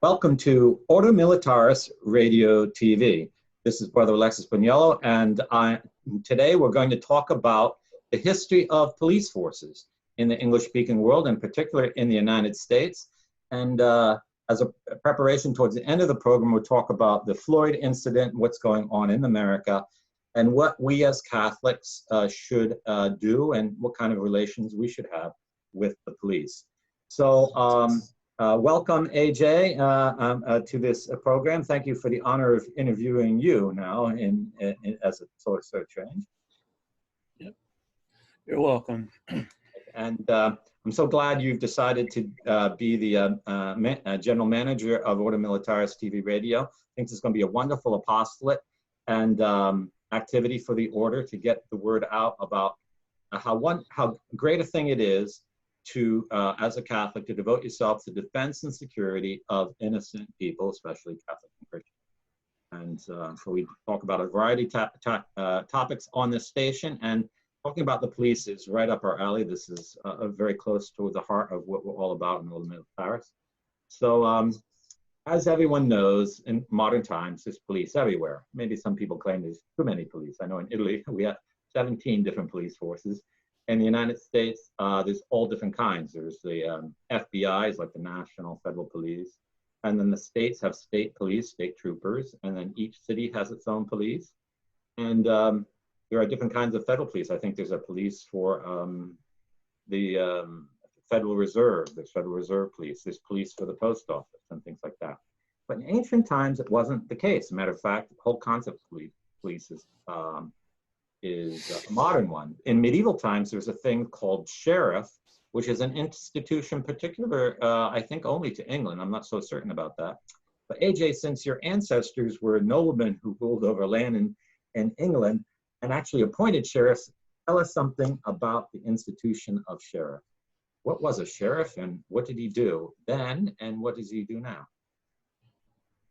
Welcome to Ordo Militaris Radio TV. This is Brother Alexis Boniello, and today we're going to talk about the history of police forces in the English-speaking world, in particular in the United States. And as a preparation towards the end of the program, we'll talk about the Floyd incident, what's going on in America, and what we as Catholics should do, and what kind of relations we should have with the police. So welcome, AJ, to this program. Thank you for the honor of interviewing you now as a sort of change. Yep. You're welcome. And I'm so glad you've decided to be the general manager of Ordo Militaris TV Radio. I think this is going to be a wonderful apostolate and activity for the order to get the word out about how great a thing it is to, as a Catholic, to devote yourself to defense and security of innocent people, especially Catholic and Christian. And so we talk about a variety of topics on this station, and talking about the police is right up our alley. This is very close to the heart of what we're all about in Ordo Militaris. So as everyone knows, in modern times, there's police everywhere. Maybe some people claim there's too many police. I know in Italy, we have 17 different police forces. In the United States, there's all different kinds. There's the FBI's, like the National Federal Police. And then the states have state police, state troopers. And then each city has its own police. And there are different kinds of federal police. I think there's a police for the Federal Reserve. There's Federal Reserve Police. There's police for the post office and things like that. But in ancient times, it wasn't the case. As a matter of fact, the whole concept of police is a modern one. In medieval times, there's a thing called sheriff, which is an institution particular, I think, only to England. I'm not so certain about that. But AJ, since your ancestors were noblemen who ruled over land in England and actually appointed sheriffs, tell us something about the institution of sheriff. What was a sheriff, and what did he do then, and what does he do now?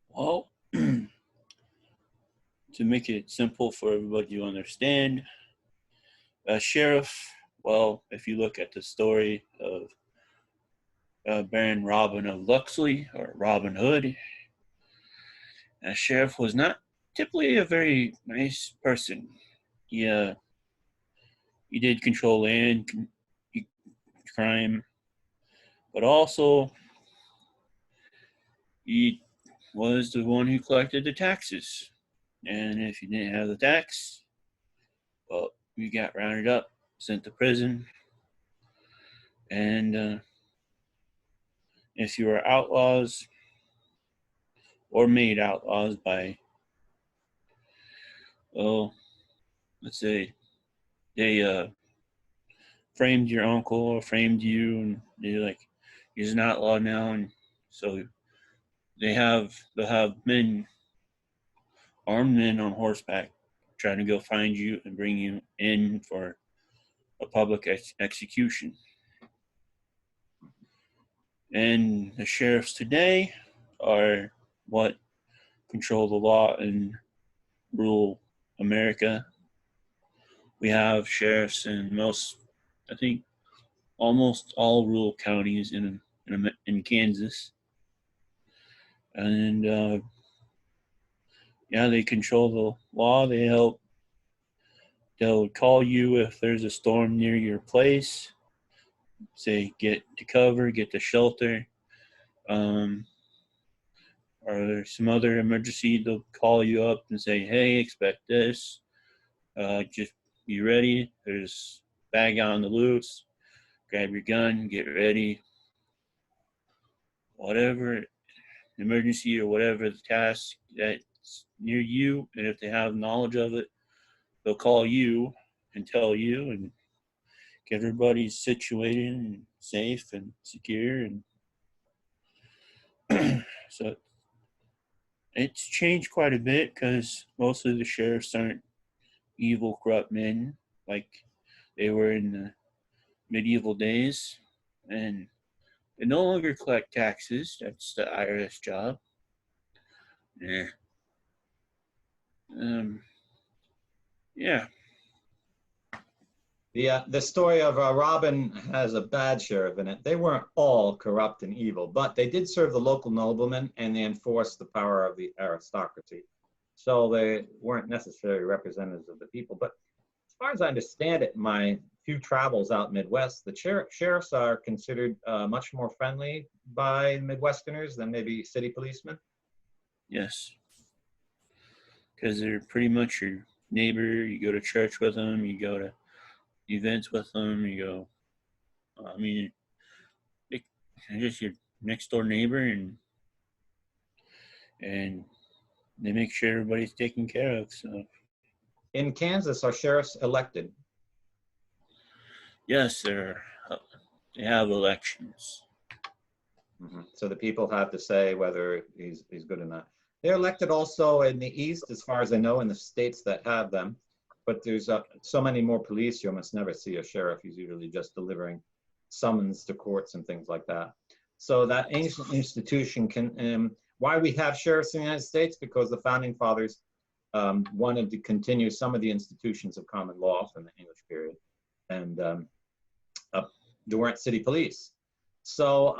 Well, to make it simple for everybody to understand, a sheriff, well, if you look at the story of Baron Robin of Locksley, or Robin Hood, a sheriff was not typically a very nice person. He did control land, crime, but also he was the one who collected the taxes. And if you didn't have the tax, well, you got rounded up, sent to prison. And if you were outlaws or made outlaws by, well, let's say they framed your uncle or framed you, and they're like, he's an outlaw now, and so they'll have men, armed men on horseback, trying to go find you and bring you in for a public execution. And the sheriffs today are what control the law and rule America. We have sheriffs in almost all rural counties in Kansas. And yeah, they control the law. They'll call you if there's a storm near your place. Say, get to cover, get to shelter. Or there's some other emergency, they'll call you up and say, hey, expect this. Just be ready. There's a bag out on the loose. Grab your gun, get ready. Whatever emergency or whatever the task that's near you, and if they have knowledge of it, they'll call you and tell you and get everybody situated and safe and secure. And so it's changed quite a bit, because most of the sheriffs aren't evil, corrupt men like they were in the medieval days, and they no longer collect taxes. That's the IRS job. Yeah. Yeah. The story of Robin has a bad sheriff in it. They weren't all corrupt and evil, but they did serve the local noblemen and they enforced the power of the aristocracy. So they weren't necessarily representatives of the people. But as far as I understand it, my few travels out Midwest, the sheriffs are considered much more friendly by Midwesterners than maybe city policemen. Yes, because they're pretty much your neighbor. You go to church with them. You go to events with them. You go. I mean, they're just your next door neighbor, and they make sure everybody's taken care of. So In Kansas, are sheriffs elected? yes, they have elections. So the people have to say whether he's good or not. They're elected also in the East, as far as I know, in the states that have them. But there's so many more police, you almost never see a sheriff. He's usually just delivering summons to courts and things like that. So that ancient institution can, why we have sheriffs in the United States, because the founding fathers wanted to continue some of the institutions of common law from the English period. And there weren't city police. So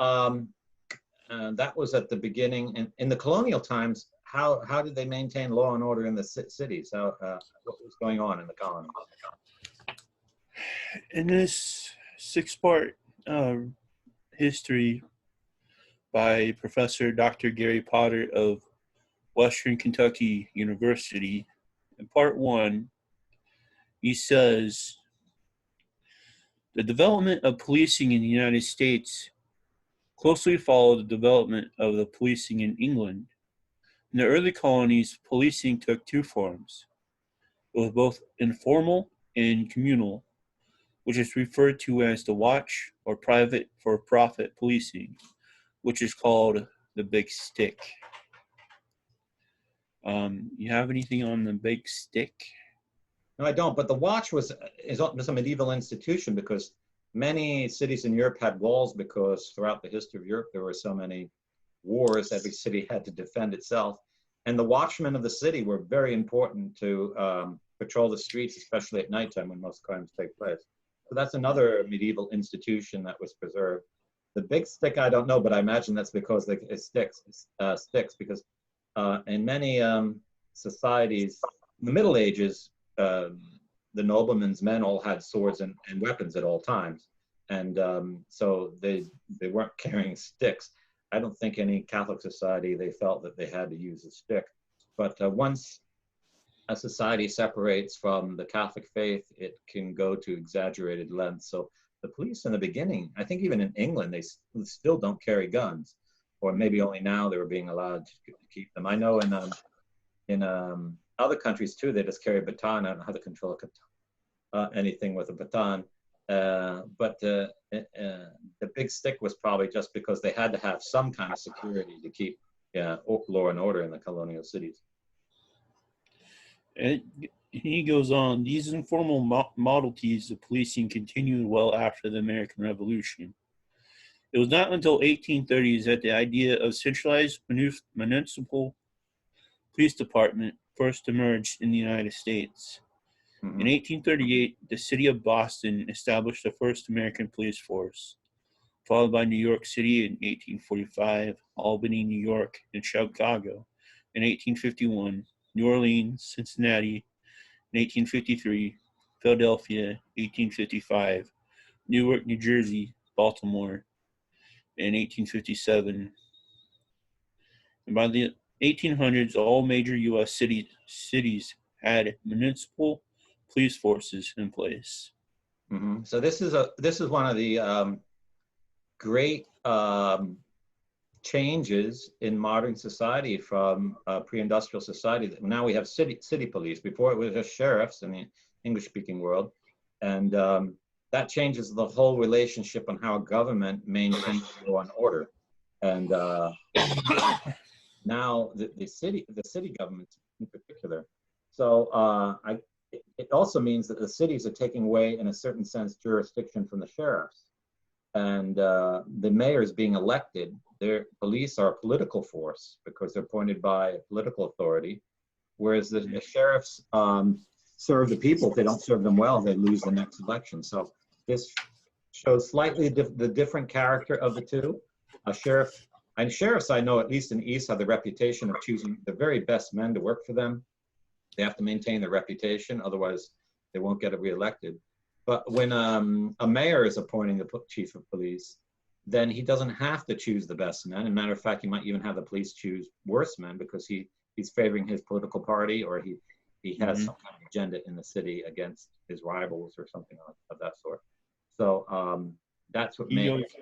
that was at the beginning. And in the colonial times, how did they maintain law and order in the cities? What was going on in the colonies? In this six-part history by Professor Dr. Gary Potter of Western Kentucky University, in part one, he says, the development of policing in the United States closely followed the development of the policing in England. In the early colonies, policing took two forms. It was both informal and communal, which is referred to as the watch or private for-profit policing, which is called the big stick. You have anything on the big stick? No, I don't. But the watch was a medieval institution, because many cities in Europe had walls, because throughout the history of Europe there were so many wars. Every city had to defend itself, and the watchmen of the city were very important to patrol the streets, especially at nighttime when most crimes take place. So that's another medieval institution that was preserved. The big stick, I don't know, but I imagine that's because it sticks because in many societies, in the Middle Ages, the noblemen's men all had swords and weapons at all times. And so they weren't carrying sticks. I don't think any Catholic society, they felt that they had to use a stick. But once a society separates from the Catholic faith, it can go to exaggerated lengths. So the police in the beginning, I think even in England, they still don't carry guns, or maybe only now they were being allowed to keep them. I know in other countries too, they just carry a baton. I don't know how to control anything with a baton. But the big stick was probably just because they had to have some kind of security to keep law and order in the colonial cities. And he goes on, these informal modalities of policing continued well after the American Revolution. It was not until 1830s that the idea of centralized municipal police department first emerged in the United States. Mm-hmm. In 1838, the city of Boston established the first American police force, followed by New York City in 1845, Albany, New York, and Chicago in 1851, New Orleans, Cincinnati in 1853, Philadelphia 1855, Newark, New Jersey, Baltimore in 1857. And by the 1800s, all major U.S. cities had municipal police forces in place. Mm-hmm. So this is one of the great changes in modern society from pre-industrial society. Now we have city police. Before it was just sheriffs in the English-speaking world, and that changes the whole relationship on how a government maintains law and order. And now the city government in particular. So it also means that the cities are taking away, in a certain sense, jurisdiction from the sheriffs. And the mayors being elected, their police are a political force because they're appointed by political authority, whereas the sheriffs serve the people. If they don't serve them well, they lose the next election. So this shows slightly the different character of the two. Sheriffs, I know, at least in the East, have the reputation of choosing the very best men to work for them. They have to maintain their reputation, otherwise they won't get reelected. But when a mayor is appointing the chief of police, then he doesn't have to choose the best men. As a matter of fact, he might even have the police choose worse men because he's favoring his political party, or he has some kind of agenda in the city against his rivals or something of that sort. So that's what makes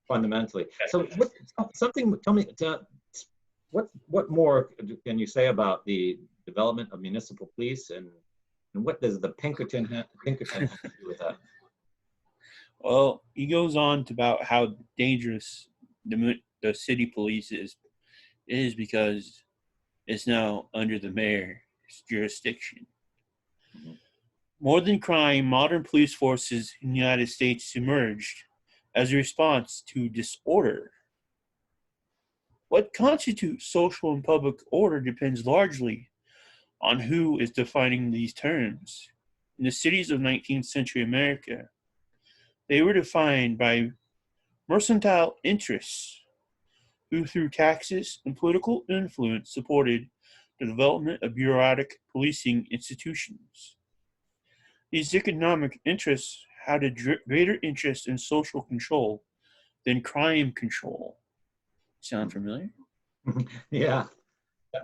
fundamentally. So tell me, what more can you say about the development of municipal police, and what does the Pinkerton have to do with that? Well, he goes on to about how dangerous the city police is because it's now under the mayor's jurisdiction. More than crime, modern police forces in the United States emerged as a response to disorder. What constitutes social and public order depends largely on who is defining these terms. In the cities of 19th century America, they were defined by mercantile interests who, through taxes and political influence, supported the development of bureaucratic policing institutions. These economic interests had a greater interest in social control than crime control. Sound familiar? Yeah.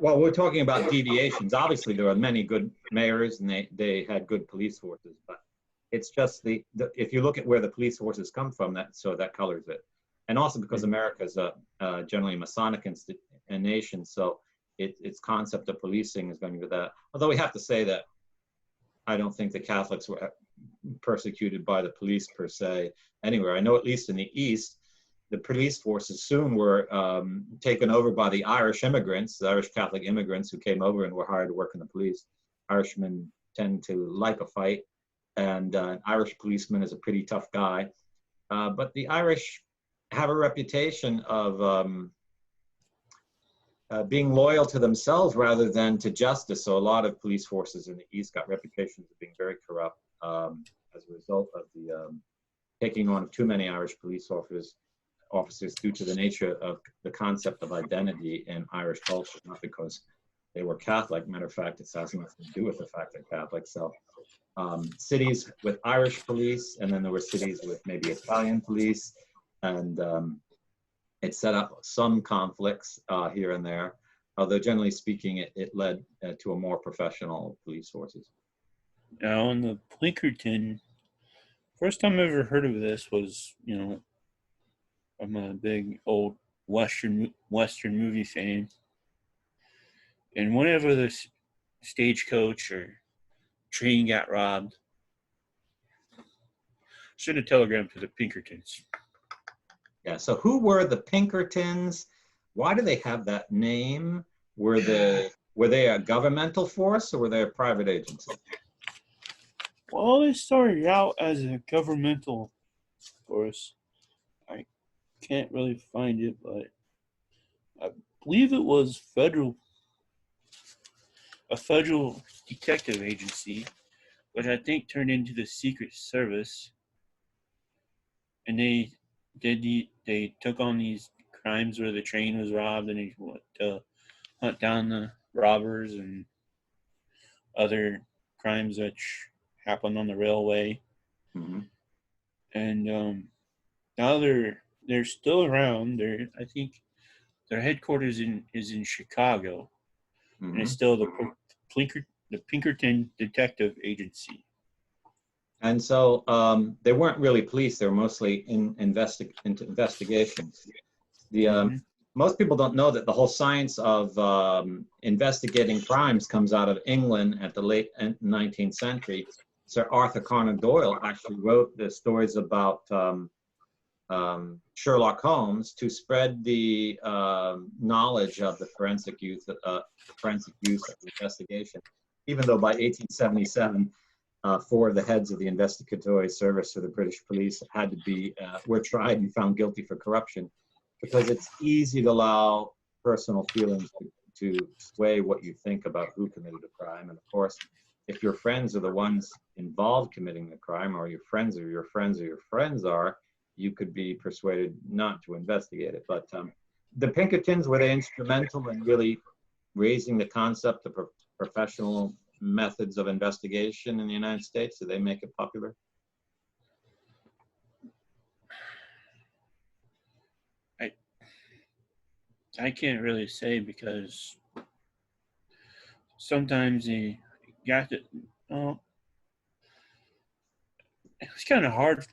Well, we're talking about deviations. Obviously, there are many good mayors, and they had good police forces. But it's just if you look at where the police forces come from, that colors it. And also because America is a generally Masonic nation, so its concept of policing is going to be that. Although we have to say that I don't think the Catholics were persecuted by the police per se anywhere. I know at least in the East, the police forces soon were taken over by the Irish immigrants, the Irish Catholic immigrants who came over and were hired to work in the police. Irishmen tend to like a fight, and an Irish policeman is a pretty tough guy. But the Irish have a reputation of being loyal to themselves rather than to justice. So a lot of police forces in the East got reputations of being very corrupt as a result of the taking on of too many Irish police officers due to the nature of the concept of identity in Irish culture, not because they were Catholic. Matter of fact, it has nothing to do with the fact they're Catholic. So cities with Irish police, and then there were cities with maybe Italian police, and it set up some conflicts here and there, although generally speaking, it led to a more professional police forces. Now, in the Pinkerton, first time I ever heard of this was, I'm a big old Western movie fan. And whenever the stagecoach or train got robbed, should have telegrammed to the Pinkertons. Yeah, so who were the Pinkertons? Why do they have that name? Were they a governmental force, or were they a private agency? Well, they started out as a governmental force. I can't really find it, but I believe it was a federal detective agency, which I think turned into the Secret Service. And they took on these crimes where the train was robbed, and they went to hunt down the robbers and other crimes which happened on the railway. Mm-hmm. And now they're still around. I think their headquarters is in Chicago, and it's still the Pinkerton Detective Agency. And so they weren't really police; they were mostly into investigations. Most people don't know that the whole science of investigating crimes comes out of England at the late 19th century. Sir Arthur Conan Doyle actually wrote the stories about Sherlock Holmes to spread the knowledge of the forensic use of investigation. Even though by 1877, 4 of the heads of the investigatory service for the British police were tried and found guilty for corruption, because it's easy to allow personal feelings to sway what you think about who committed a crime. And of course, if your friends are the ones involved committing the crime, or your friends or your friends or your friends are, you could be persuaded not to investigate it. But the Pinkertons, were they instrumental in really raising the concept of professional methods of investigation in the United States? Did they make it popular? I can't really say, because sometimes you got to, oh, it's kind of hard.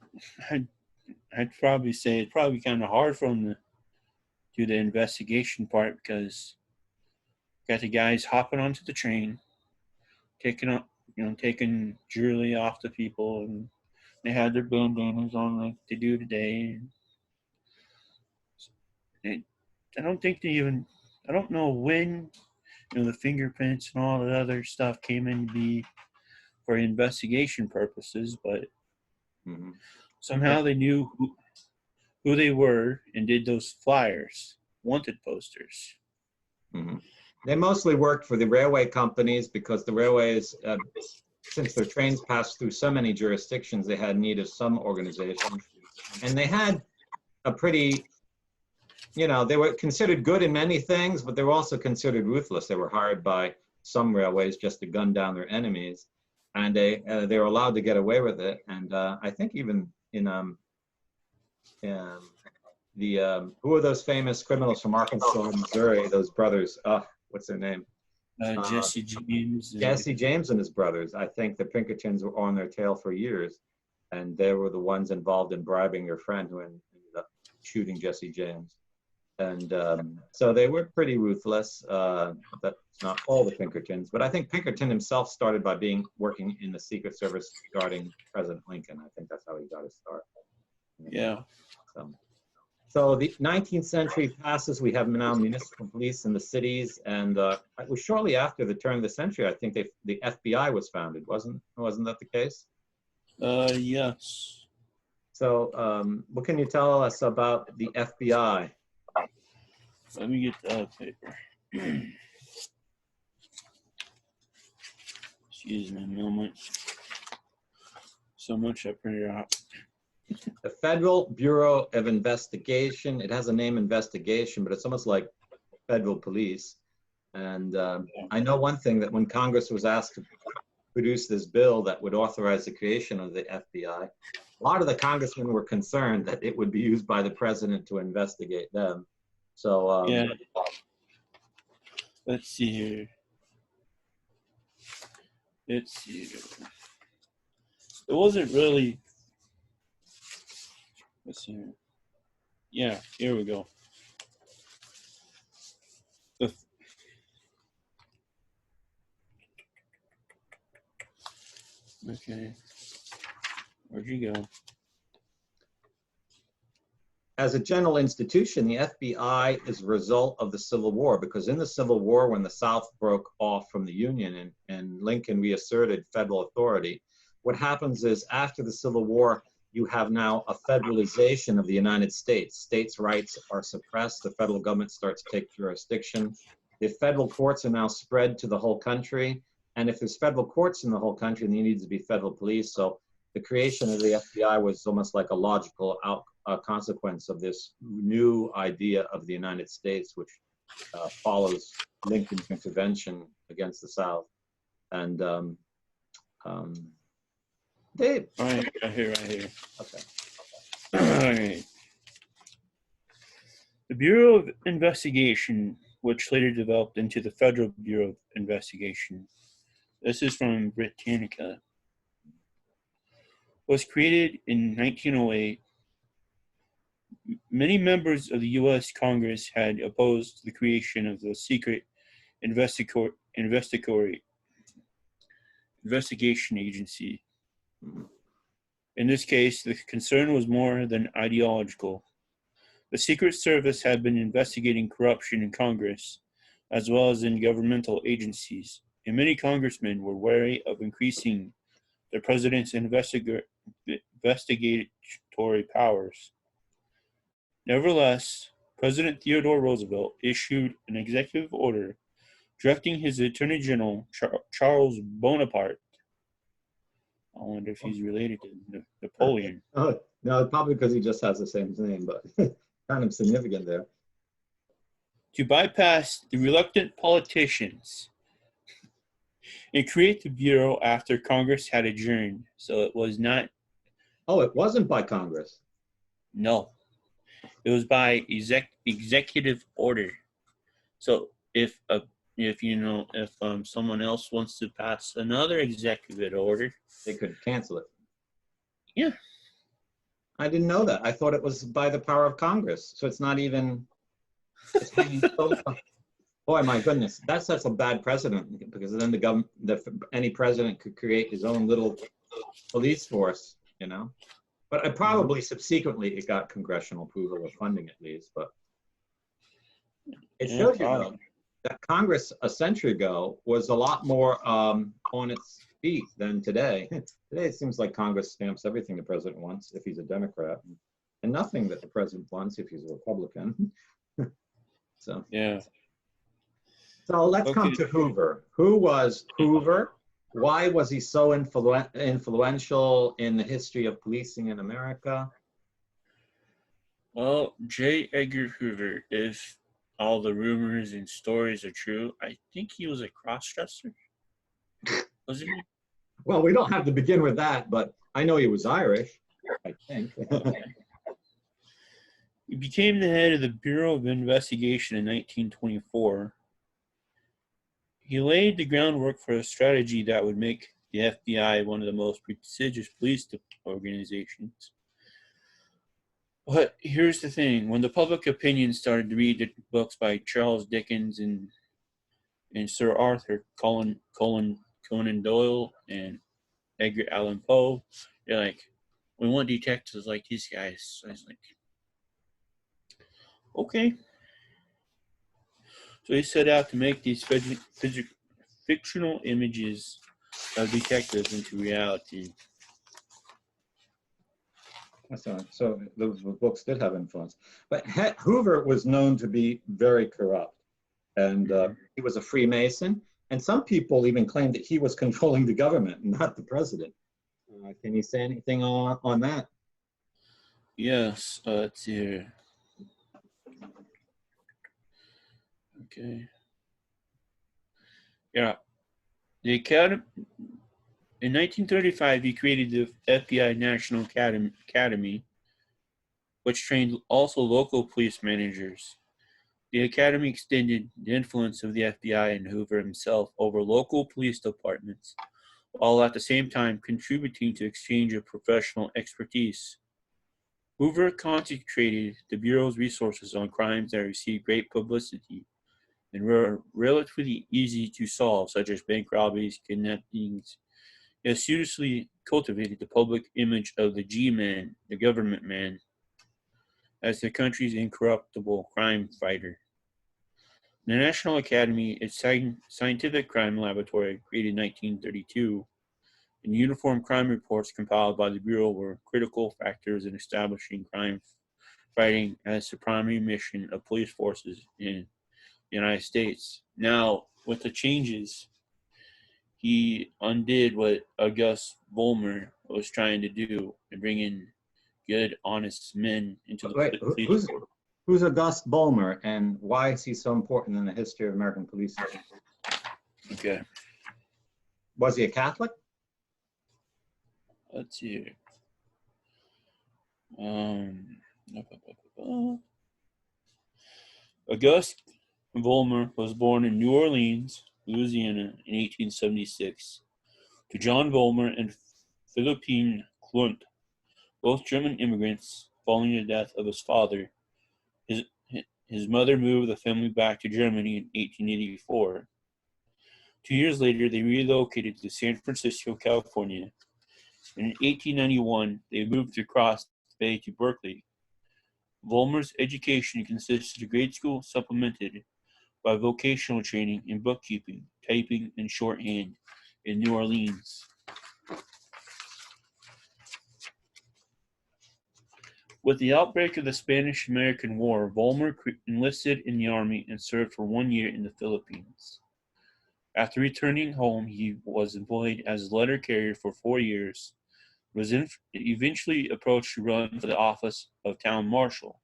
I'd probably say it's probably kind of hard for them to do the investigation part, because got the guys hopping onto the train, taking up, taking jewelry off the people, and they had their bandanas on like they do today. And I don't think they even, I don't know when, the fingerprints and all the other stuff came in to be for investigation purposes, but somehow they knew who they were and did those flyers, wanted posters. They mostly worked for the railway companies, because the railways, since their trains passed through so many jurisdictions, they had need of some organization. And they had a pretty, they were considered good in many things, but they were also considered ruthless. They were hired by some railways just to gun down their enemies, and they were allowed to get away with it. And I think even in who are those famous criminals from Arkansas and Missouri? Those brothers. What's their name? Jesse James. Jesse James and his brothers. I think the Pinkertons were on their tail for years, and they were the ones involved in bribing your friend who ended up shooting Jesse James. And so they were pretty ruthless. That's not all the Pinkertons, but I think Pinkerton himself started by working in the Secret Service guarding President Lincoln. I think that's how he got his start. Yeah. So the 19th century passes. We have now municipal police in the cities, and it was shortly after the turn of the century, I think the FBI was founded. Wasn't that the case? Yes. So what can you tell us about the FBI? Let me get the paper. Excuse me a moment. So much I printed out. The Federal Bureau of Investigation. It has a name, investigation, but it's almost like federal police. And I know one thing, that when Congress was asked to produce this bill that would authorize the creation of the FBI, a lot of the congressmen were concerned that it would be used by the president to investigate them. So yeah. Let's see here. It wasn't really. Let's see here. Yeah, here we go. Okay. Where'd you go? As a general institution, the FBI is a result of the Civil War, because in the Civil War, when the South broke off from the Union and Lincoln reasserted federal authority, what happens is, after the Civil War, you have now a federalization of the United States. States' rights are suppressed. The federal government starts to take jurisdiction. The federal courts are now spread to the whole country. And if there's federal courts in the whole country, then there needs to be federal police. So the creation of the FBI was almost like a logical consequence of this new idea of the United States, which follows Lincoln's intervention against the South. And Dave. All right, right here. Okay. All right. The Bureau of Investigation, which later developed into the Federal Bureau of Investigation, this is from Britannica, was created in 1908. Many members of the U.S. Congress had opposed the creation of the secret investigation agency. In this case, the concern was more than ideological. The Secret Service had been investigating corruption in Congress, as well as in governmental agencies, and many congressmen were wary of increasing the president's investigatory powers. Nevertheless, President Theodore Roosevelt issued an executive order directing his Attorney General, Charles Bonaparte, I wonder if he's related to Napoleon. Oh, no, probably because he just has the same name, but kind of significant there. To bypass the reluctant politicians and create the Bureau after Congress had adjourned. So it was not, Oh, it wasn't by Congress. no, it was by executive order. So if someone else wants to pass another executive order, They could cancel it. yeah, I didn't know that. I thought it was by the power of Congress. So it's not even, it's hanging so. Boy, my goodness, that sets a bad precedent because then the government, any president could create his own little police force, you know. But I probably subsequently it got congressional approval or funding at least. But it yeah, shows you though probably. that Congress a century ago was a lot more on its feet than today. Today it seems like Congress stamps everything the president wants if he's a Democrat, and nothing that the president wants if he's a Republican. So. Yeah. So let's come Okay. to Hoover. Who was Hoover? Why was he so influential in the history of policing in America? Well, J. Edgar Hoover, if all the rumors and stories are true, I think he was a cross-dresser. Wasn't he? Well, we don't have to begin with that, but I know he was Irish, I think. Okay. He became the head of the Bureau of Investigation in 1924. He laid the groundwork for a strategy that would make the FBI one of the most prestigious police organizations. But here's the thing: when the public opinion started to read the books by Charles Dickens and Sir Arthur Conan Doyle and Edgar Allan Poe, they're like, we want detectives like these guys. So I was like, okay. So he set out to make these fictional images of detectives into reality. So those books did have influence. But Hoover was known to be very corrupt. And he was a Freemason. And some people even claimed that he was controlling the government, not the president. Can you say anything on that? Yes, let's see here. Okay. Yeah. The Academy. In 1935, he created the FBI National Academy, which trained also local police managers. The Academy extended the influence of the FBI and Hoover himself over local police departments, while at the same time contributing to exchange of professional expertise. Hoover concentrated the Bureau's resources on crimes that received great publicity and were relatively easy to solve, such as bank robberies, kidnappings. He assiduously cultivated the public image of the G-Man, the government man, as the country's incorruptible crime fighter. The National Academy, its scientific crime laboratory, created in 1932, and uniform crime reports compiled by the Bureau were critical factors in establishing crime fighting as the primary mission of police forces in the United States. Now, with the changes, he undid what August Vollmer was trying to do and bring in good, honest men into the police force. Who's August Vollmer and why is he so important in the history of American policing? Okay. Was he a Catholic? Let's see. August Vollmer was born in New Orleans, Louisiana in 1876 to John Vollmer and Philippine Klunt, both German immigrants. Following the death of his father, his mother moved the family back to Germany in 1884. 2 years later, they relocated to San Francisco, California. In 1891, they moved across the bay to Berkeley. Vollmer's education consisted of grade school supplemented by vocational training in bookkeeping, typing, and shorthand in New Orleans. With the outbreak of the Spanish-American War, Vollmer enlisted in the Army and served for 1 year in the Philippines. After returning home, he was employed as a letter carrier for 4 years, was eventually approached to run for the office of town marshal.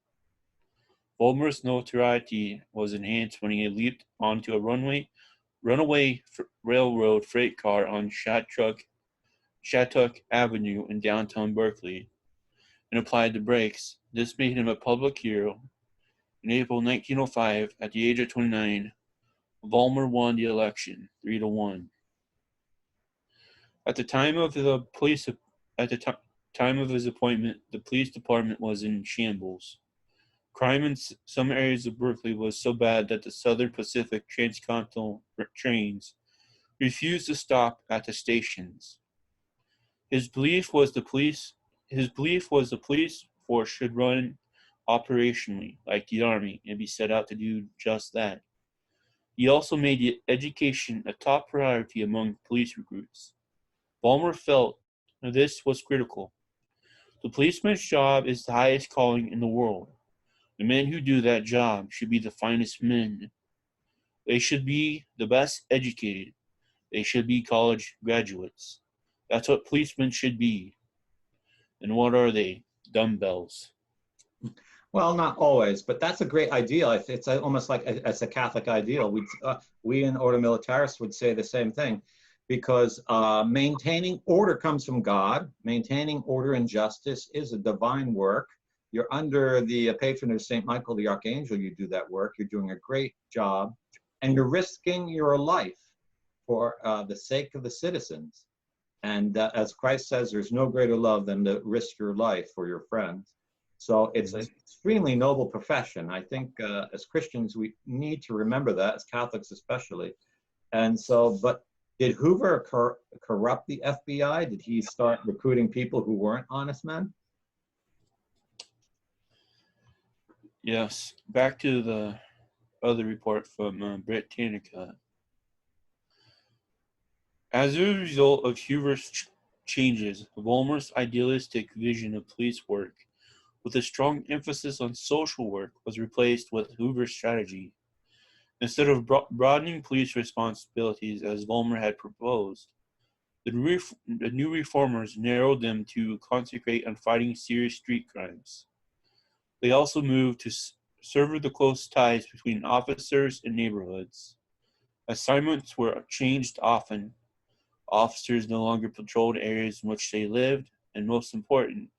Vollmer's notoriety was enhanced when he leaped onto a runaway railroad freight car on Shattuck Avenue in downtown Berkeley and applied the brakes. This made him a public hero. In April 1905, at the age of 29, Vollmer won the election 3-1. At the time of his appointment, the police department was in shambles. Crime in some areas of Berkeley was so bad that the Southern Pacific transcontinental trains refused to stop at the stations. His belief was the police force should run operationally like the army and be set out to do just that. He also made education a top priority among police recruits. Vollmer felt this was critical. The policeman's job is the highest calling in the world. The men who do that job should be the finest men. They should be the best educated. They should be college graduates. That's what policemen should be. And what are they? Dumbbells. Well, not always, but that's a great ideal. It's almost like it's a Catholic ideal. We in Ordo Militaris would say the same thing, because maintaining order comes from God. Maintaining order and justice is a divine work. You're under the patronage of St. Michael the Archangel. You do that work. You're doing a great job, and you're risking your life for the sake of the citizens. And as Christ says, there's no greater love than to risk your life for your friends. So it's an extremely noble profession. I think as Christians, we need to remember that, as Catholics especially. And so, but did Hoover corrupt the FBI? Did he start recruiting people who weren't honest men? Yes. Back to the other report from Britannica. As a result of Hoover's changes, Vollmer's idealistic vision of police work, with a strong emphasis on social work, was replaced with Hoover's strategy. Instead of broadening police responsibilities as Vollmer had proposed, the new reformers narrowed them to concentrate on fighting serious street crimes. They also moved to sever the close ties between officers and neighborhoods. Assignments were changed often. Officers no longer patrolled areas in which they lived, and most important,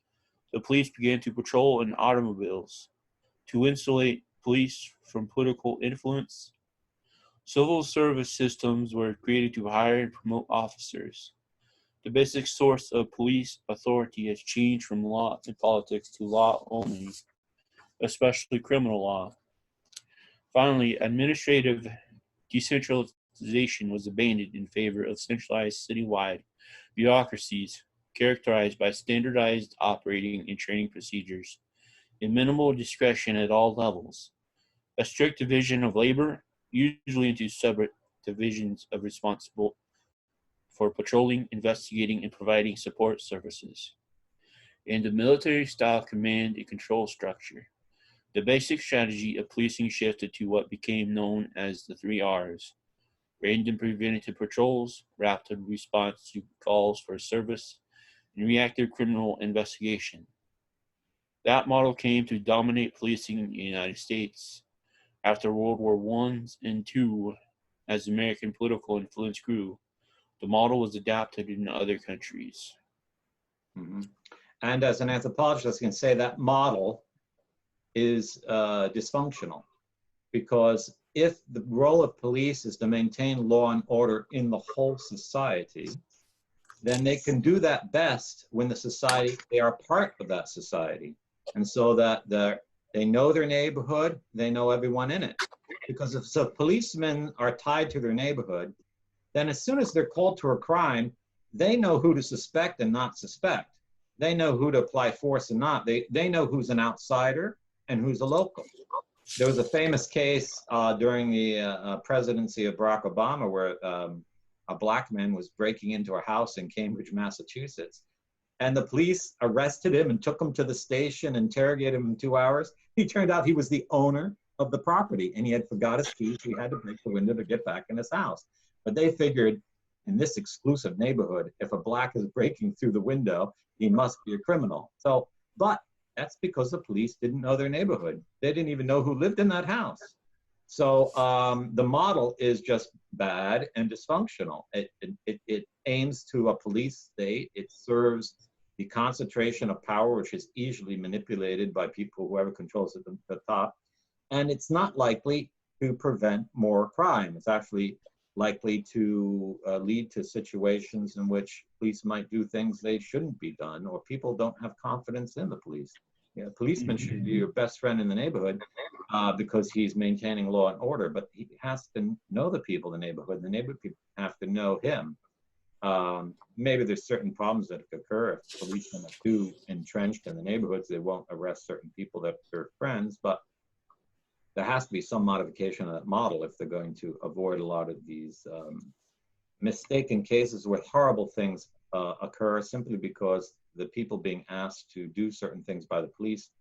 the police began to patrol in automobiles to insulate police from political influence. Civil service systems were created to hire and promote officers. The basic source of police authority has changed from law and politics to law only, especially criminal law. Finally, administrative decentralization was abandoned in favor of centralized citywide bureaucracies characterized by standardized operating and training procedures and minimal discretion at all levels. A strict division of labor, usually into separate divisions of responsible for patrolling, investigating, and providing support services. And the military-style command and control structure. The basic strategy of policing shifted to what became known as the 3 R's: random preventative patrols, rapid response to calls for service, and reactive criminal investigation. That model came to dominate policing in the United States. After World War I and II, as American political influence grew, the model was adapted in other countries. Mm-hmm. And as an anthropologist, I can say that model is dysfunctional, because if the role of police is to maintain law and order in the whole society, then they can do that best when they are part of that society. And so that they know their neighborhood, they know everyone in it. Because if policemen are tied to their neighborhood, then as soon as they're called to a crime, they know who to suspect and not suspect. They know who to apply force and not. They know who's an outsider and who's a local. There was a famous case during the presidency of Barack Obama where a black man was breaking into a house in Cambridge, Massachusetts. And the police arrested him and took him to the station, interrogated him in 2 hours. He turned out he was the owner of the property, and he had forgot his keys. He had to break the window to get back in his house. But they figured in this exclusive neighborhood, if a black is breaking through the window, he must be a criminal. So, but that's because the police didn't know their neighborhood. They didn't even know who lived in that house. So the model is just bad and dysfunctional. It aims to a police state. It serves the concentration of power, which is easily manipulated by people, whoever controls it at the top. And it's not likely to prevent more crime. It's actually likely to lead to situations in which police might do things they shouldn't be done, or people don't have confidence in the police. You know, a policeman should be your best friend in the neighborhood because he's maintaining law and order, but he has to know the people in the neighborhood. The neighborhood people have to know him. Maybe there's certain problems that occur if policemen are too entrenched in the neighborhoods. They won't arrest certain people that are friends, but there has to be some modification of that model if they're going to avoid a lot of these mistaken cases where horrible things occur simply because the people being asked to do certain things by the police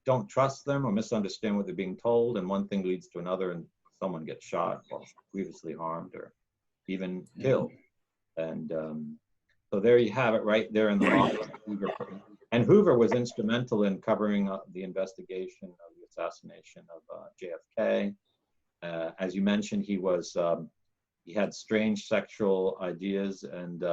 don't trust them or misunderstand what they're being told, and one thing leads to another, and someone gets shot or grievously harmed or even killed. And so there you have it, right there in the model. And Hoover was instrumental in covering up the investigation of the assassination of JFK. As you mentioned, he had strange sexual ideas, and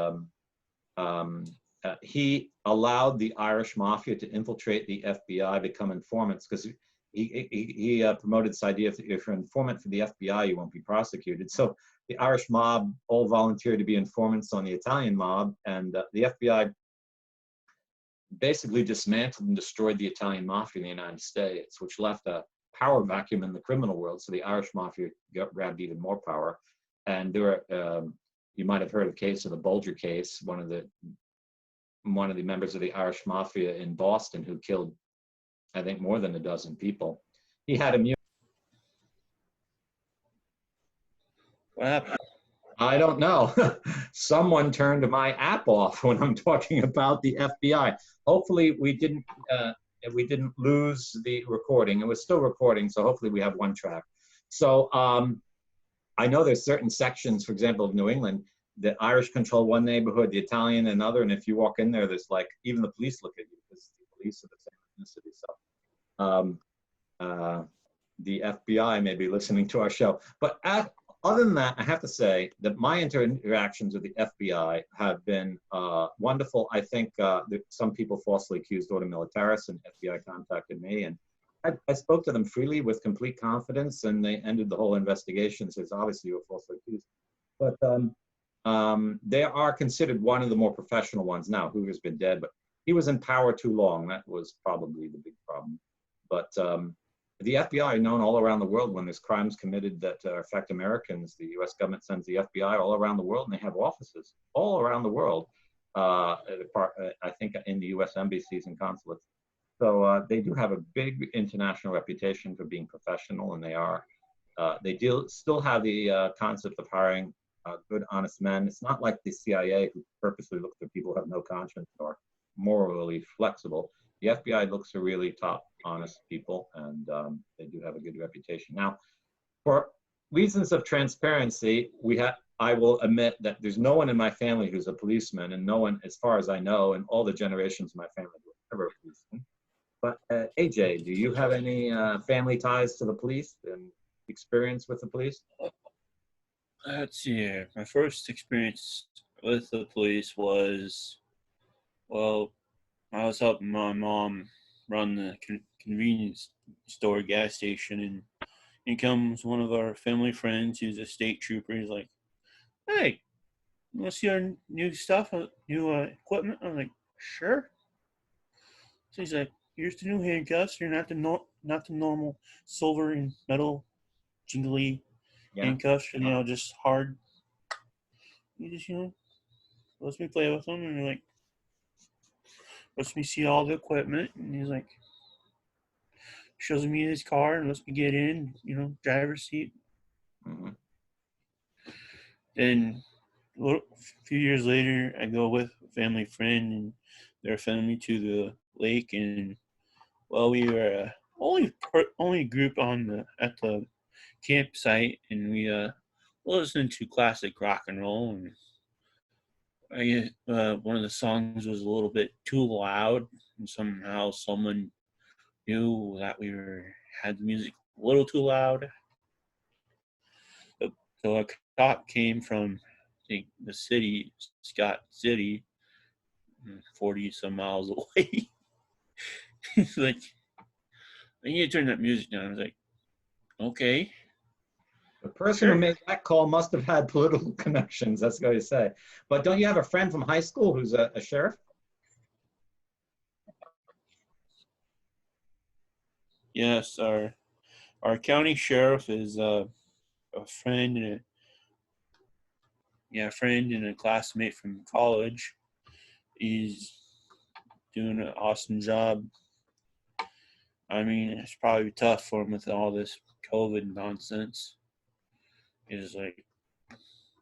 he allowed the Irish mafia to infiltrate the FBI, become informants, because he promoted this idea: if you're an informant for the FBI, you won't be prosecuted. So the Irish mob all volunteered to be informants on the Italian mob, and the FBI basically dismantled and destroyed the Italian mafia in the United States, which left a power vacuum in the criminal world. So the Irish mafia grabbed even more power. And there were, you might have heard of the case of the Bulger case, one of the members of the Irish mafia in Boston who killed, I think, more than a dozen people. He had immunity. What happened? I don't know. Someone turned my app off when I'm talking about the FBI. Hopefully we didn't lose the recording. It was still recording, so hopefully we have one track. So I know there's certain sections, for example, of New England, the Irish control one neighborhood, the Italian another, and if you walk in there, there's like, even the police look at you because the police are the same ethnicity. So the FBI may be listening to our show. But other than that, I have to say that my interactions with the FBI have been wonderful. I think that some people falsely accused Order Militaris, and FBI contacted me, and I spoke to them freely with complete confidence, and they ended the whole investigation. Says, obviously you were falsely accused. But they are considered one of the more professional ones now. Hoover's been dead, but he was in power too long. That was probably the big problem. But the FBI are known all around the world when there's crimes committed that affect Americans. The US government sends the FBI all around the world, and they have offices all around the world, I think in the US embassies and consulates. So they do have a big international reputation for being professional, and they are. They still have the concept of hiring good, honest men. It's not like the CIA, who purposely look for people who have no conscience or morally flexible. The FBI looks for really top, honest people, and they do have a good reputation. Now, for reasons of transparency, I will admit that there's no one in my family who's a policeman, and no one, as far as I know, in all the generations of my family who were ever a policeman. But AJ, do you have any family ties to the police and experience with the police? Let's see here. My first experience with the police was, well, I was helping my mom run the convenience store gas station, and in comes one of our family friends who's a state trooper. He's like, "Hey, you want to see our new stuff, new equipment?" I'm like, "Sure." So he's like, "Here's the new handcuffs. They're not the normal silver and metal jingly handcuffs, and just hard. You just lets me play with them, and like lets me see all the equipment." And he's like, shows me his car and lets me get in, driver's seat. Mm-hmm. Then a few years later, I go with a family friend and their family to the lake, and well, we were only group at the campsite, and we listening to classic rock and roll, and one of the songs was a little bit too loud, and somehow someone knew that had the music a little too loud. So a cop came from the city, Scott City, 40 some miles away. He's like, "I need to turn that music down." I was like, "Okay." The person Sure. who made that call must have had political connections. That's what I say. But don't you have a friend from high school who's a sheriff? Yes, our county sheriff is a friend and a classmate from college. He's doing an awesome job. I mean, it's probably tough for him with all this COVID nonsense. He's like,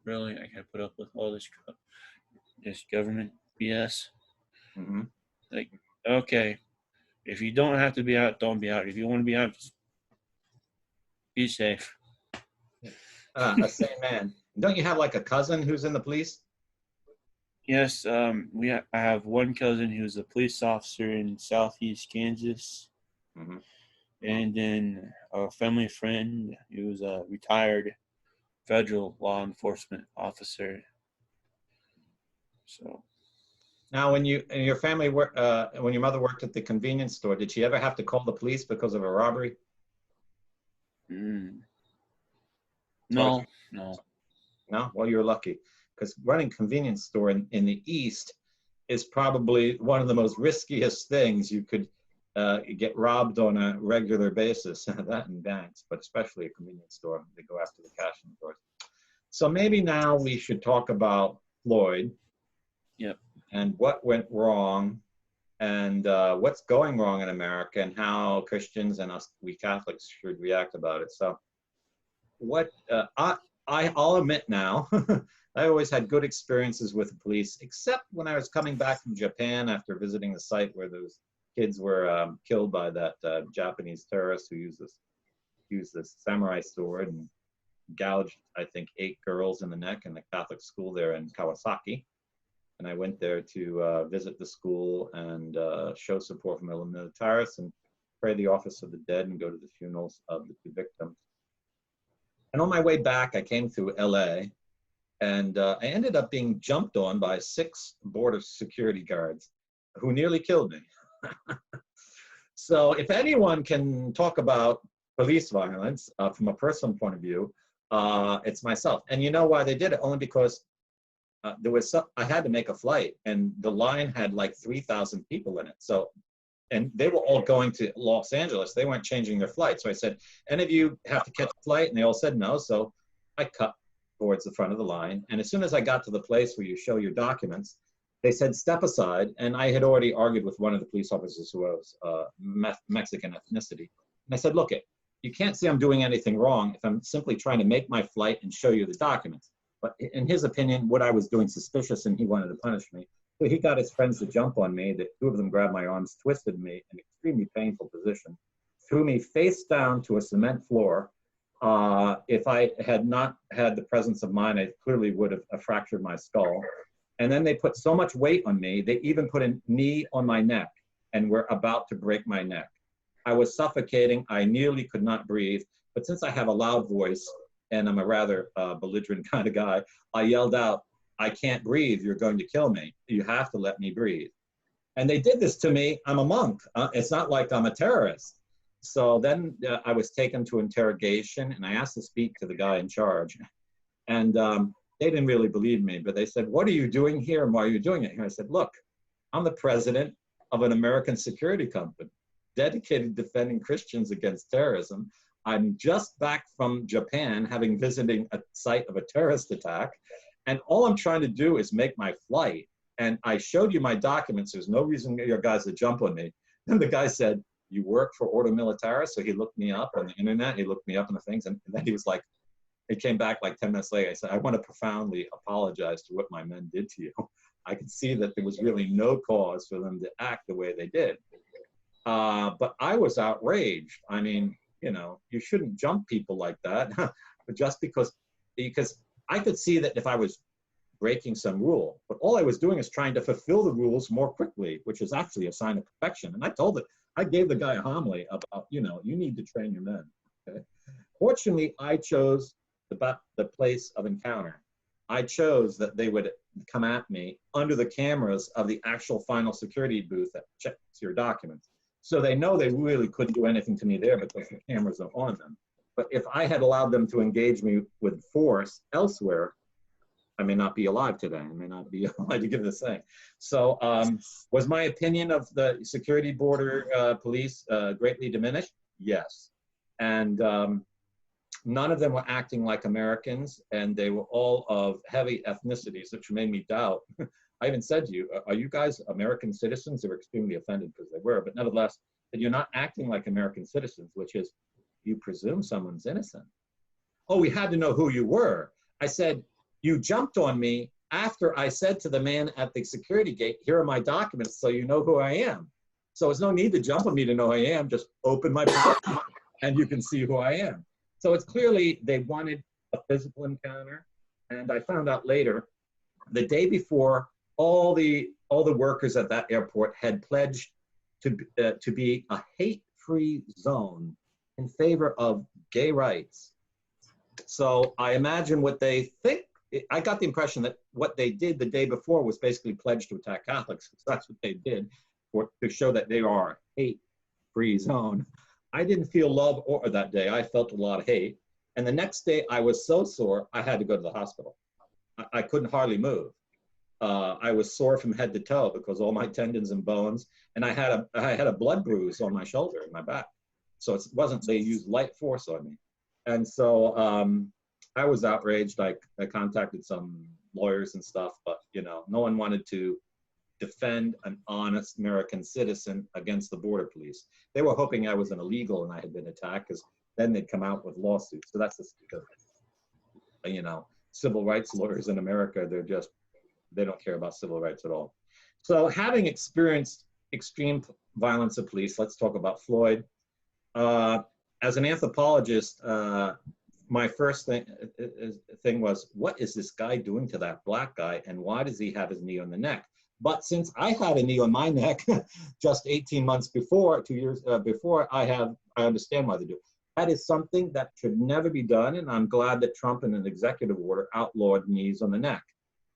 really, I gotta put up with all this government BS. Mm-hmm. Like, okay, if you don't have to be out, don't be out. If you want to be out, just be safe. A sane man. Don't you have like a cousin who's in the police? Yes, I have one cousin who's a police officer in Southeast Kansas, Mm-hmm. and then a family friend who's a retired federal law enforcement officer. So, Now, when your family when your mother worked at the convenience store, did she ever have to call the police because of a robbery? mm, As far as no, you no. No? Well, you're lucky because running convenience store in the East is probably one of the most riskiest things you could get robbed on a regular basis. That in banks, but especially a convenience store. They go after the cash in stores. So maybe now we should talk about Floyd. Yep. And what went wrong and what's going wrong in America and how Christians and us, we Catholics, should react about it. So what I'll admit now, I always had good experiences with the police, except when I was coming back from Japan after visiting the site where those kids were killed by that Japanese terrorist who used this samurai sword and gouged, I think, 8 girls in the neck in the Catholic school there in Kawasaki. And I went there to visit the school and show support for militaris and pray the office of the dead and go to the funerals of the 2 victims. And on my way back, I came through LA and I ended up being jumped on by 6 border security guards who nearly killed me. So if anyone can talk about police violence from a personal point of view, it's myself. And you know why they did it? Only because I had to make a flight and the line had like 3,000 people in it. So, and they were all going to Los Angeles. They weren't changing their flight. So I said, any of you have to catch a flight? And they all said no. So I cut towards the front of the line. And as soon as I got to the place where you show your documents, they said, step aside. And I had already argued with one of the police officers who was Mexican ethnicity. And I said, look, you can't say I'm doing anything wrong if I'm simply trying to make my flight and show you the documents. But in his opinion, what I was doing suspicious and he wanted to punish me. So he got his friends to jump on me. The 2 of them grabbed my arms, twisted me in an extremely painful position, threw me face down to a cement floor. If I had not had the presence of mind, I clearly would have fractured my skull. And then they put so much weight on me, they even put a knee on my neck and were about to break my neck. I was suffocating. I nearly could not breathe. But since I have a loud voice, and I'm a rather belligerent kind of guy, I yelled out, I can't breathe, you're going to kill me. You have to let me breathe. And they did this to me, I'm a monk. It's not like I'm a terrorist. So then I was taken to interrogation and I asked to speak to the guy in charge. And they didn't really believe me, but they said, what are you doing here and why are you doing it here? I said, look, I'm the president of an American security company dedicated to defending Christians against terrorism. I'm just back from Japan, having visited a site of a terrorist attack. And all I'm trying to do is make my flight. And I showed you my documents. There's no reason your guys to jump on me. And the guy said, you work for Order Militaris? So he looked me up on the internet. He looked me up on the things. And then he was like, it came back like 10 minutes later. I said, I want to profoundly apologize to what my men did to you. I could see that there was really no cause for them to act the way they did. But I was outraged. I mean, you know, you shouldn't jump people like that. But just because because I could see that if I was breaking some rule, but all I was doing is trying to fulfill the rules more quickly, which is actually a sign of perfection. And I gave the guy a homily about, you need to train your men. Okay? Fortunately, I chose the place of encounter. I chose that they would come at me under the cameras of the actual final security booth that checks your documents. So they know they really couldn't do anything to me there because the cameras are on them. But if I had allowed them to engage me with force elsewhere, I may not be alive today. I may not be alive to give this thing. So was my opinion of the security border police greatly diminished? Yes. And none of them were acting like Americans, and they were all of heavy ethnicities, which made me doubt. I even said to you, are you guys American citizens? They were extremely offended because they were, but nevertheless, that you're not acting like American citizens, which is you presume someone's innocent. Oh, we had to know who you were. I said, you jumped on me after I said to the man at the security gate, here are my documents so you know who I am. So there's no need to jump on me to know who I am, just open my pocket and you can see who I am. So it's clearly they wanted a physical encounter. And I found out later, the day before, all the workers at that airport had pledged to be a hate-free zone in favor of gay rights. So I imagine what they think. I got the impression that what they did the day before was basically pledge to attack Catholics. That's what they did to show that they are a hate-free zone. I didn't feel love or that day. I felt a lot of hate. And the next day I was so sore, I had to go to the hospital. I couldn't hardly move. I was sore from head to toe because all my tendons and bones, and I had a blood bruise on my shoulder and my back. So it wasn't, they used light force on me. And so I was outraged. I contacted some lawyers and stuff, but no one wanted to defend an honest American citizen against the border police. They were hoping I was an illegal and I had been attacked, because then they'd come out with lawsuits. So that's just because, civil rights lawyers in America, they don't care about civil rights at all. So having experienced extreme violence of police, let's talk about Floyd. As an anthropologist, my first thing was, what is this guy doing to that black guy, and why does he have his knee on the neck? But since I had a knee on my neck just 18 months before, 2 years before, I understand why they do it. That is something that should never be done, and I'm glad that Trump, in an executive order, outlawed knees on the neck,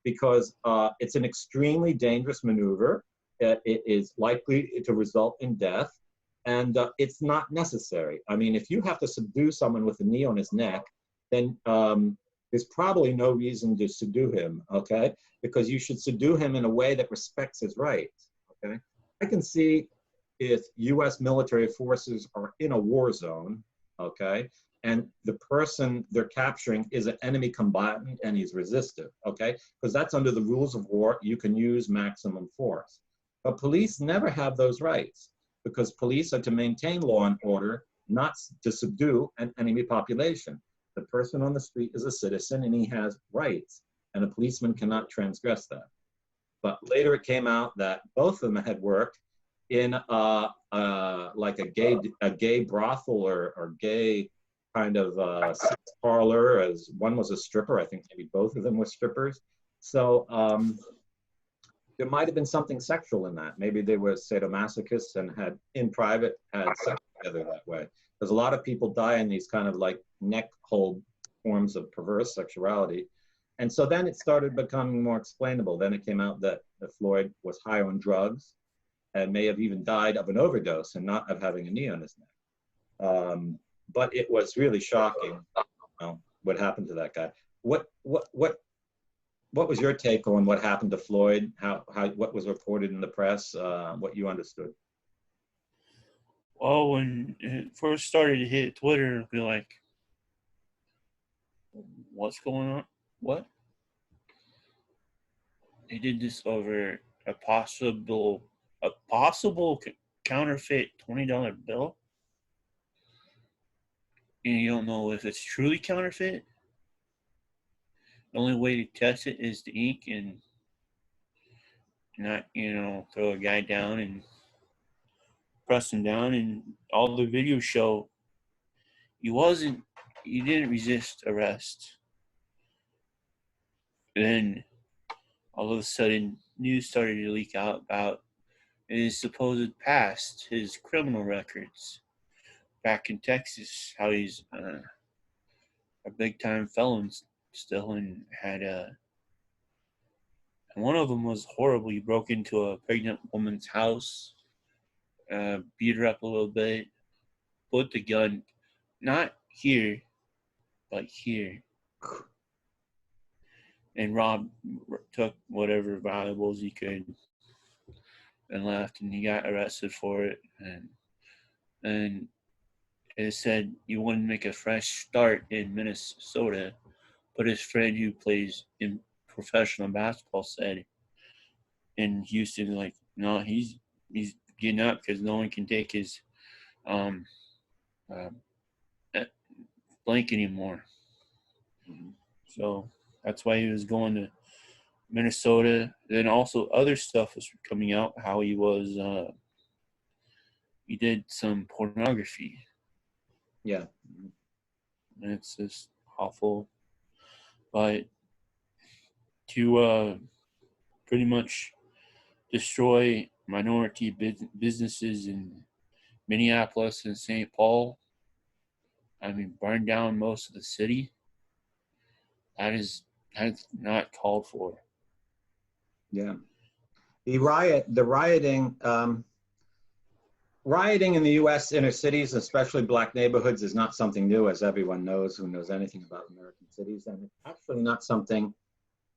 because it's an extremely dangerous maneuver. It is likely to result in death, and it's not necessary. I mean, if you have to subdue someone with a knee on his neck, then there's probably no reason to subdue him, okay? Because you should subdue him in a way that respects his rights, okay? I can see if US military forces are in a war zone, okay, and the person they're capturing is an enemy combatant and he's resistive, okay? Because that's under the rules of war, you can use maximum force. But police never have those rights, because police are to maintain law and order, not to subdue an enemy population. The person on the street is a citizen and he has rights, and a policeman cannot transgress that. But later it came out that both of them had worked in like a gay brothel or gay kind of sex parlor, as one was a stripper. I think maybe both of them were strippers. So there might have been something sexual in that. Maybe they were sadomasochists and had, in private, had sex together that way. Because a lot of people die in these kind of like neck hold forms of perverse sexuality. And so then it started becoming more explainable. Then it came out that Floyd was high on drugs and may have even died of an overdose and not of having a knee on his neck. But it was really shocking, what happened to that guy. What was your take on what happened to Floyd? What was reported in the press? What you understood? Well, when it first started to hit Twitter, it'd be like, what's going on? What? They did this over a possible counterfeit $20 bill, and you don't know if it's truly counterfeit. The only way to test it is the ink, and not, throw a guy down and press him down. And all the videos show he didn't resist arrest. then all of a sudden, news started to leak out about his supposed past, his criminal records back in Texas, how he's a big time felon still, and had and one of them was horrible. He broke into a pregnant woman's house, beat her up a little bit, put the gun not here, but here, and took whatever valuables he could and left, and he got arrested for it. And it said he wanted to make a fresh start in Minnesota, but his friend who plays in professional basketball said in Houston, like, no, he's getting up because no one can take his um, uh, blank anymore. So that's why he was going to Minnesota. Then also other stuff was coming out, how he did some pornography. Yeah. And it's just awful. But to pretty much destroy minority businesses in Minneapolis and St. Paul, I mean, burn down most of the city, that's not called for. Yeah. Rioting in the U.S. inner cities, especially black neighborhoods, is not something new, as everyone knows who knows anything about American cities. And it's actually not something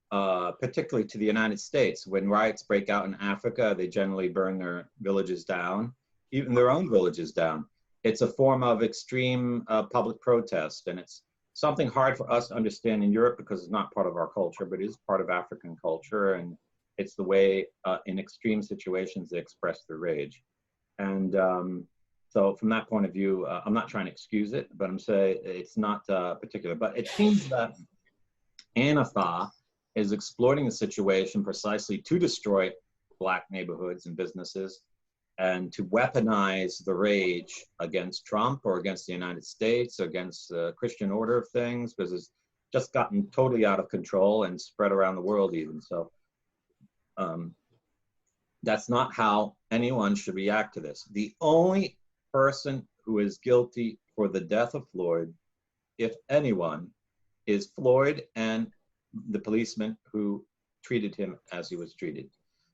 particularly to the United States. When riots break out in Africa, they generally burn their villages down, even their own villages down. It's a form of extreme public protest, and it's something hard for us to understand in Europe because it's not part of our culture, but it is part of African culture, and it's the way in extreme situations they express their rage. And so from that point of view, I'm not trying to excuse it, but I'm saying it's not particular. But it seems that Antifa is exploiting the situation precisely to destroy black neighborhoods and businesses and to weaponize the rage against Trump or against the United States, against the Christian order of things, because it's just gotten totally out of control and spread around the world even. So that's not how anyone should react to this. The only person who is guilty for the death of Floyd, if anyone, is Floyd and the policeman who treated him as he was treated.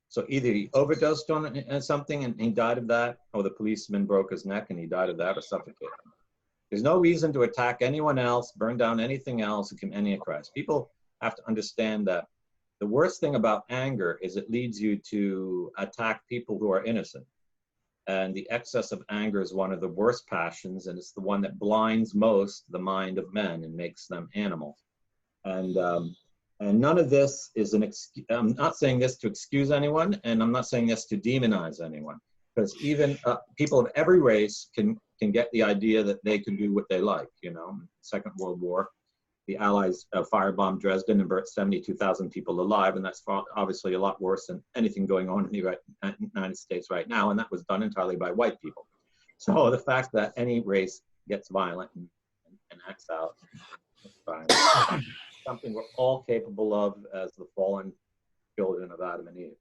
So either he overdosed on something and he died of that, or the policeman broke his neck and he died of that, or suffocated. There's no reason to attack anyone else, burn down anything else, and commit any crimes. People have to understand that the worst thing about anger is it leads you to attack people who are innocent. And the excess of anger is one of the worst passions, and it's the one that blinds most the mind of men and makes them animals. And none of this is an excuse. I'm not saying this to excuse anyone, and I'm not saying this to demonize anyone, because even people of every race can get the idea that they can do what they like. You know, Second World War, the Allies firebombed Dresden and burnt 72,000 people alive, and that's obviously a lot worse than anything going on in the United States right now, and that was done entirely by white people. So the fact that any race gets violent and acts out, something we're all capable of as the fallen children of Adam and Eve.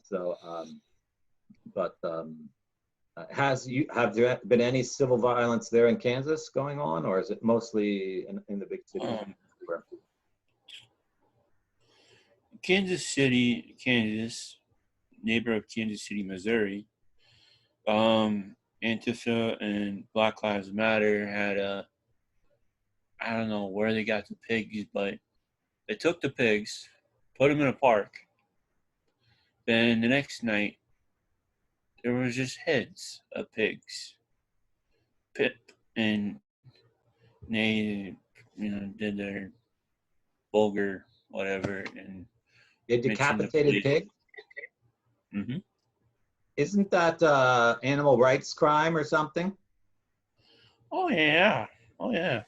So, have there been any civil violence there in Kansas going on, or is it mostly in the big cities? Kansas City, Kansas, neighbor of Kansas City, Missouri, Antifa and Black Lives Matter had I don't know where they got the pigs, but they took the pigs, put them in a park. Then the next night, there was just heads of pigs. And they, did their vulgar whatever. And they decapitated pig? Mm-hmm. Isn't that animal rights crime or something? Oh, yeah. Oh, yeah.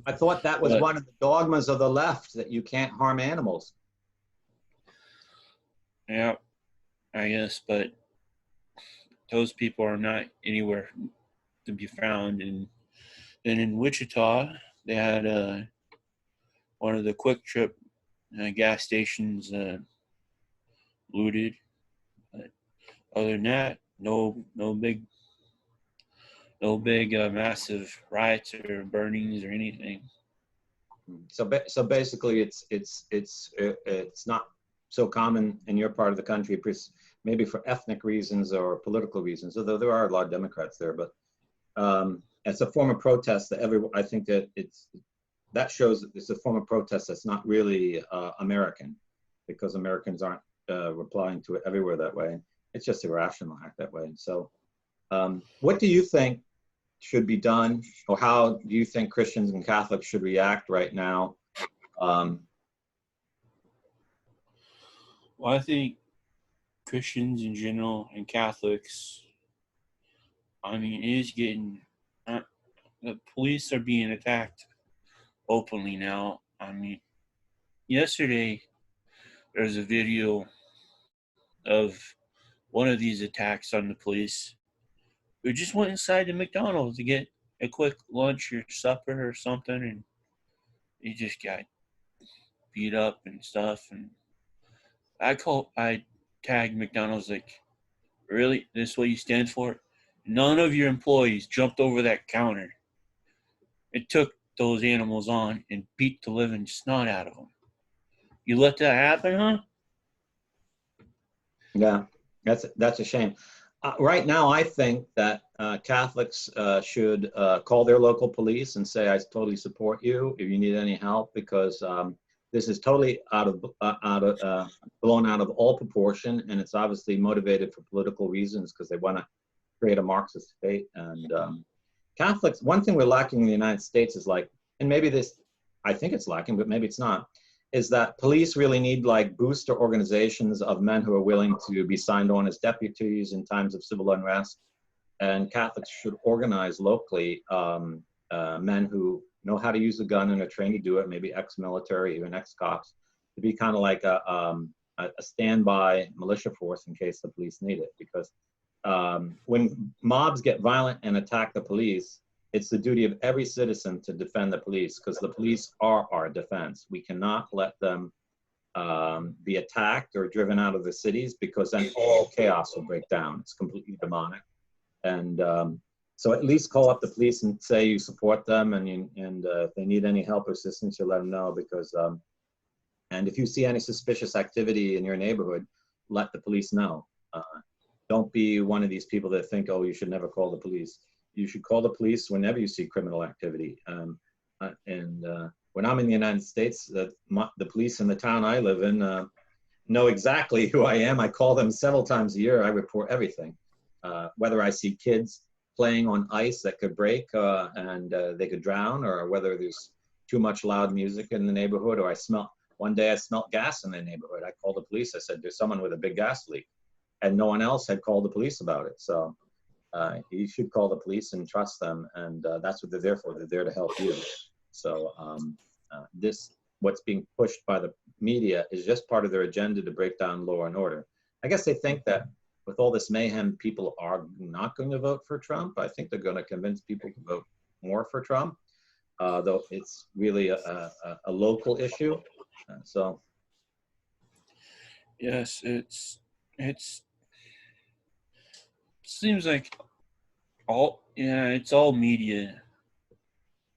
I thought that was one of the dogmas of the left, that you can't harm animals. Yeah, I guess, but those people are not anywhere to be found. And then in Wichita, they had one of the Quick Trip gas stations looted. But other than that, no big massive riots or burnings or anything. So basically, it's not so common in your part of the country, maybe for ethnic reasons or political reasons. Although there are a lot of Democrats there, but it's a form of protest that I think that shows that it's a form of protest that's not really American, because Americans aren't replying to it everywhere that way. It's just irrational to act that way. So, what do you think should be done, or how do you think Christians and Catholics should react right now? Well, I think Christians in general and Catholics, I mean, it is getting, the police are being attacked openly now. I mean, yesterday there was a video of one of these attacks on the police who just went inside the McDonald's to get a quick lunch or supper or something, and he just got beat up and stuff. And I tagged McDonald's like, really? This is what you stand for? None of your employees jumped over that counter. It took those animals on and beat the living snot out of them. You let that happen, huh? Yeah, that's a shame. Right now, I think that Catholics should call their local police and say, "I totally support you if you need any help," because this is totally blown out of all proportion, and it's obviously motivated for political reasons because they want to create a Marxist state. And Catholics, one thing we're lacking in the United States is and maybe I think it's lacking, but maybe it's not, is that police really need booster organizations of men who are willing to be signed on as deputies in times of civil unrest. And Catholics should organize locally men who know how to use a gun and are trained to do it, maybe ex-military, even ex-cops, to be kind of like a standby militia force in case the police need it. Because when mobs get violent and attack the police, it's the duty of every citizen to defend the police, because the police are our defense. We cannot let them be attacked or driven out of the cities, because then all chaos will break down. It's completely demonic. And so at least call up the police and say you support them, and if they need any help or assistance, you let them know. Because and if you see any suspicious activity in your neighborhood, let the police know. Don't be one of these people that think, oh, you should never call the police. You should call the police whenever you see criminal activity. When I'm in the United States, the police in the town I live in know exactly who I am. I call them several times a year. I report everything. Whether I see kids playing on ice that could break and they could drown, or whether there's too much loud music in the neighborhood, or one day I smelled gas in the neighborhood. I called the police. I said, there's someone with a big gas leak. And no one else had called the police about it. So you should call the police and trust them, and that's what they're there for. They're there to help you. So what's being pushed by the media is just part of their agenda to break down law and order. I guess they think that with all this mayhem, people are not going to vote for Trump. I think they're going to convince people to vote more for Trump, though it's really a local issue. Yes, it seems like it's all media.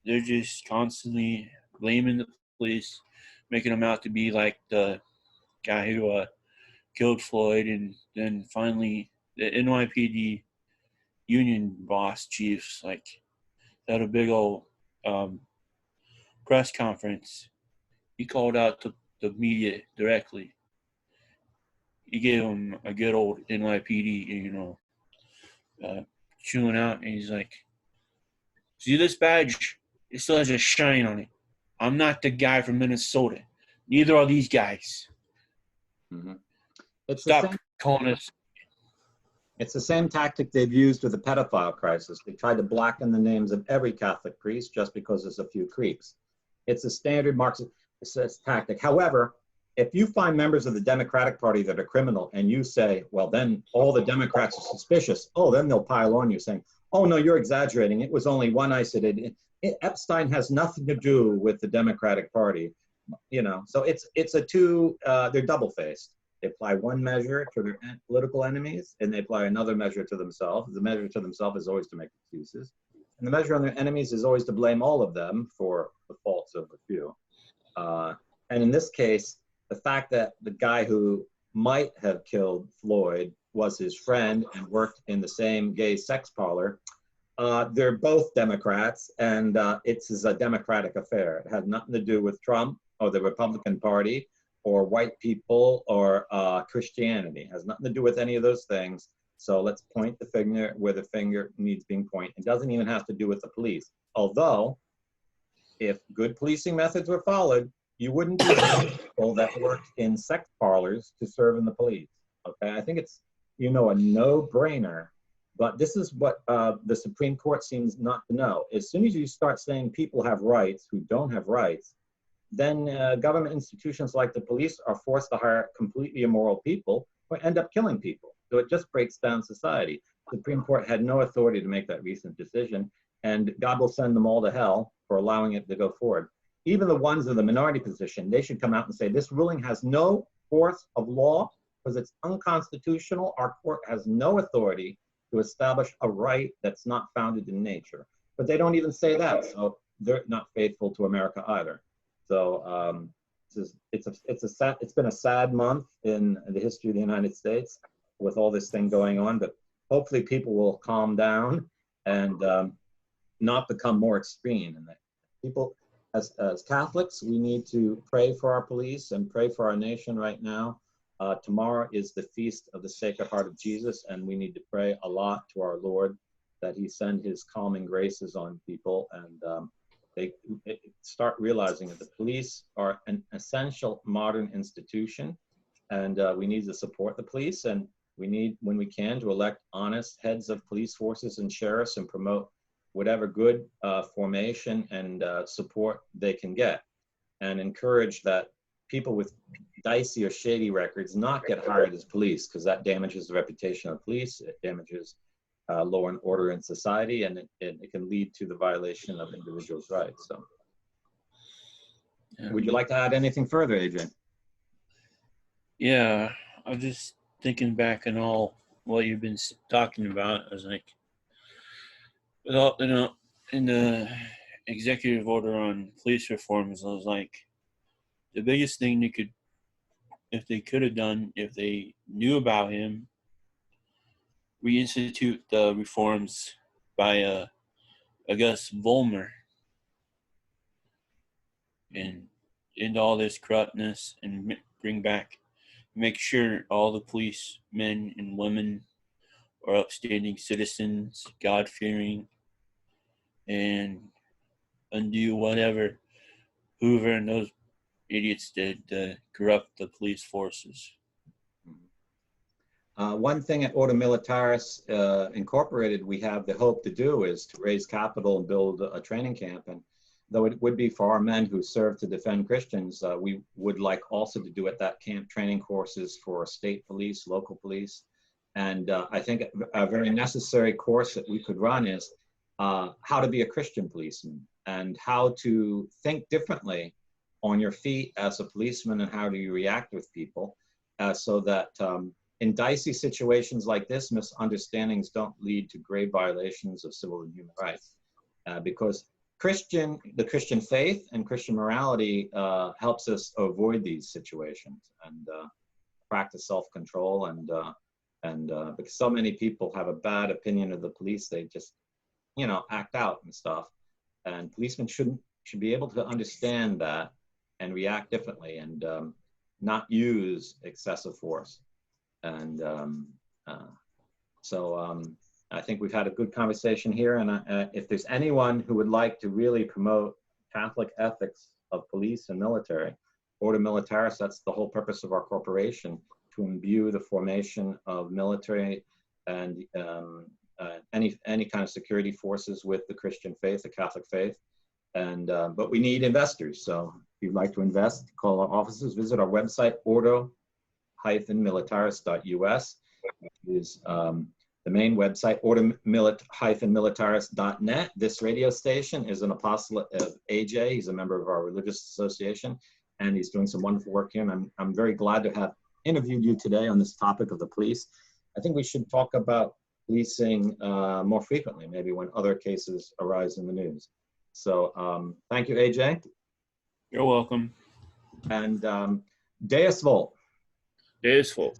They're just constantly blaming the police, making them out to be like the guy who killed Floyd, and then finally the NYPD union boss chiefs had a big old press conference. He called out the media directly. He gave them a good old NYPD, chewing out, and he's like, "See this badge? It still has a shine on it. I'm not the guy from Minnesota. Neither are these guys. Mm-hmm. Stop calling us." It's the same tactic they've used with the pedophile crisis. They tried to blacken the names of every Catholic priest just because there's a few creeps. It's a standard Marxist tactic. However, if you find members of the Democratic Party that are criminal and you say, well, then all the Democrats are suspicious, then they'll pile on you saying, oh, no, you're exaggerating. It was only one isolated. Epstein has nothing to do with the Democratic Party. So it's they're double-faced. They apply one measure to their political enemies, and they apply another measure to themselves. The measure to themselves is always to make excuses. And the measure on their enemies is always to blame all of them for the faults of a few. And in this case, the fact that the guy who might have killed Floyd was his friend and worked in the same gay sex parlor, they're both Democrats, and it's a Democratic affair. It had nothing to do with Trump or the Republican Party or white people or Christianity. It has nothing to do with any of those things. So let's point the finger where the finger needs being pointed. It doesn't even have to do with the police. Although, if good policing methods were followed, you wouldn't be people that worked in sex parlors to serve in the police. Okay, I think it's, a no-brainer. But this is what the Supreme Court seems not to know. As soon as you start saying people have rights who don't have rights, then government institutions like the police are forced to hire completely immoral people who end up killing people. So it just breaks down society. The Supreme Court had no authority to make that recent decision, and God will send them all to hell for allowing it to go forward. Even the ones in the minority position, they should come out and say, this ruling has no force of law because it's unconstitutional. Our court has no authority to establish a right that's not founded in nature. But they don't even say that, so they're not faithful to America either. So it's been a sad month in the history of the United States with all this thing going on, but hopefully people will calm down and not become more extreme. And that people, as Catholics, we need to pray for our police and pray for our nation right now. Tomorrow is the feast of the Sacred Heart of Jesus, and we need to pray a lot to our Lord that he send his calming graces on people, and they start realizing that the police are an essential modern institution, and we need to support the police, and we need, when we can, to elect honest heads of police forces and sheriffs and promote whatever good formation and support they can get, and encourage that people with dicey or shady records not get hired as police, because that damages the reputation of police, it damages law and order in society, and it can lead to the violation of individuals' rights. So, would you like to add anything further, Adrian? Yeah, I'm just thinking back on all what you've been talking about. I was like, well, in the executive order on police reforms, I was like, the biggest thing they could have done, if they knew about him, reinstitute the reforms by August Vollmer and end all this corruptness and make sure all the police men and women are upstanding citizens, God-fearing, and undo whatever Hoover and those idiots did to corrupt the police forces. One thing at Ordo Militaris Incorporated we have the hope to do is to raise capital and build a training camp. And though it would be for our men who serve to defend Christians, we would like also to do at that camp training courses for state police, local police. And I think a very necessary course that we could run is how to be a Christian policeman and how to think differently on your feet as a policeman and how do you react with people so that in dicey situations like this, misunderstandings don't lead to grave violations of civil and human rights. Because the Christian faith and Christian morality helps us avoid these situations and practice self-control, and because so many people have a bad opinion of the police, they just, act out and stuff. And policemen should be able to understand that and react differently and not use excessive force. And so I think we've had a good conversation here. And if there's anyone who would like to really promote Catholic ethics of police and military, Ordo Militaris, that's the whole purpose of our corporation, to imbue the formation of military and any kind of security forces with the Christian faith, the Catholic faith. And but we need investors. So if you'd like to invest, call our offices, visit our website, ordo-militaris.us, which is the main website, ordo-militaris.net. This radio station is an apostolate of AJ. He's a member of our religious association. and he's doing some wonderful work here. And I'm very glad to have interviewed you today on this topic of the police. I think we should talk about policing more frequently, maybe when other cases arise in the news. So thank you, AJ. You're welcome. And Deus Volt. Deus Volt.